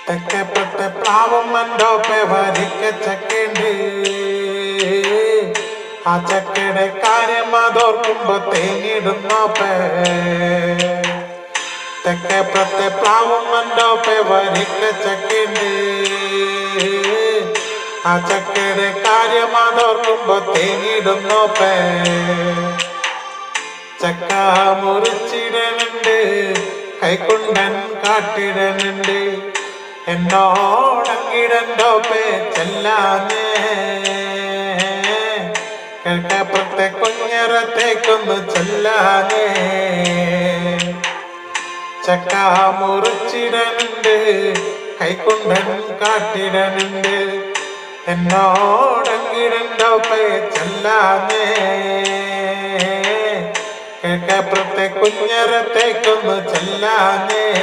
തെക്കേപ്പത്തെ പ്ലാവും മണ്ടോപ്പെ വരിക്ക ചക്കേണ്ട്. ആ ചക്കയുടെ കാര്യം അതോർക്കുമ്പോ തേങ്ങിടുന്നോപ്പേ. തെക്കേപ്പത്തെ പ്ലാവും മണ്ടോപ്പെ വരിക്ക ചക്കേണ്ട്. ആ ചക്കയുടെ കാര്യം അതോർക്കുമ്പോ തേങ്ങിടുന്നോപ്പേ. ചക്ക മുറിച്ചിടനുണ്ട്, കൈക്കുണ്ടൻ കാട്ടിടനുണ്ട്. എന്നോടങ്ങിടണ്ടോപ്പേ ചെല്ലാനേ. കിഴക്കപ്പുറത്തെ കുഞ്ഞറത്തേക്കൊന്ന് ചെല്ലാനേ. ചക്ക മുറിച്ചിടനുണ്ട്, കൈക്കുണ്ടൻ കാട്ടിടനുണ്ട്. എന്നോടങ്ങിടണ്ടോപ്പേ ചെല്ലാനേ. കിഴക്കപ്പുറത്തെ കുഞ്ഞറത്തേക്കൊന്ന് ചെല്ലാനേ.